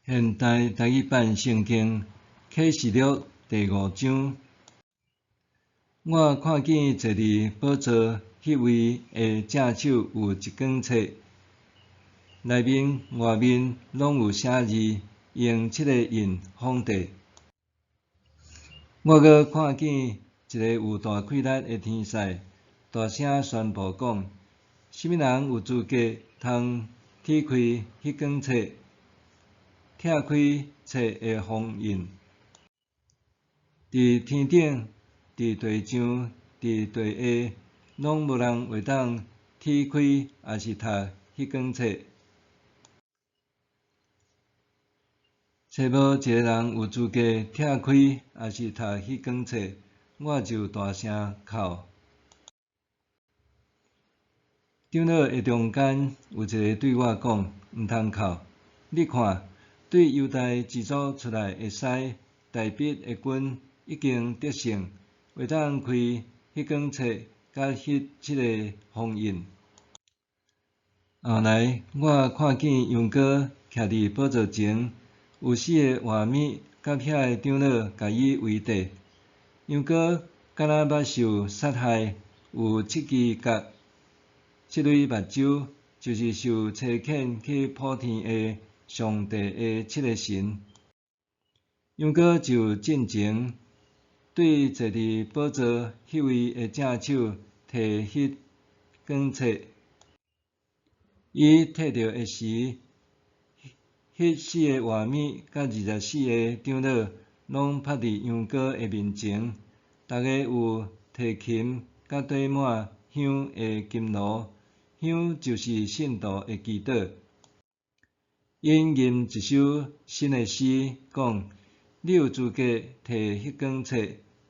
现代台语版圣经启示录第5章，我看见坐伫宝座迄位的正手有一卷册，内面外面拢有写字，用7个印放地。我阁看见一个有大气力的天使，大声宣布讲：什么人有资格通铁开迄卷册，拆开册的封印？伫天顶、伫地上、伫地下，拢无人会当铁开，也是读迄卷册。找无一个人有资格拆开，也是读迄卷册，我就大声哭。长老的中间有一个对我讲：毋通哭，你看，对犹大支族出来会使大笔的军已经得胜，会当开迄卷册甲迄7个封印。后来我看见羊羔徛伫宝座前，有4个画面甲遐个长老甲伊围地。羊羔敢若目受杀害，有7支角，7类目睭，就是受差遣去普天的上帝的7个神。羊羔就进前，对坐伫宝座迄位的正手摕迄卷册。伊摕到的时，迄4个画面甲24个长老拢趴伫羊羔的面前，逐个有摕琴甲缀满香的金炉，香就是信徒的祈祷。因吟一首新的诗，讲：你有资格摕迄卷册，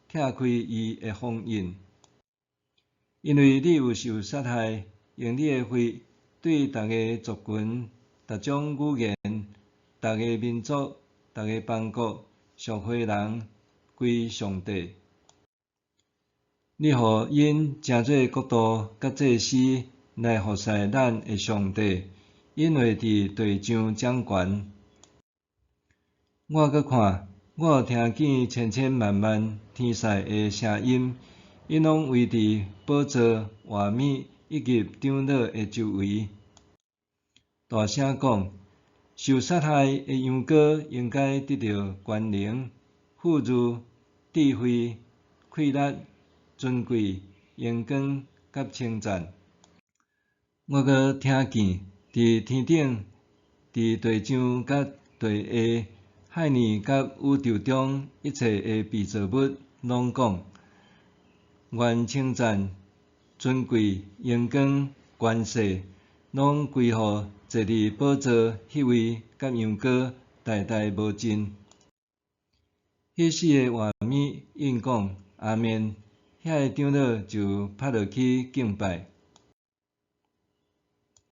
拆开伊的封印，因为你有受杀害，用你的血对逐个族群、逐种语言、逐个民族、逐个邦国、社会人归上帝。你互因诚做国度甲祭司来服侍咱的上帝，因为伫地上掌权。我阁看，我有听见千千万万天使的声音，因拢围伫宝座、画面以及长老的周围，大声讲：受杀害的羊羔应该得到权能、富裕、智慧、气力、尊贵、荣光甲称赞。我阁听见伫天顶、伫地上甲地下、海里甲宇宙中一切的被造物，拢讲：愿称赞、尊贵、荣光、权势，拢归乎坐伫宝座迄位甲羊羔代代无尽。迄4个画面应讲：阿们。遐个长老就趴落去敬拜。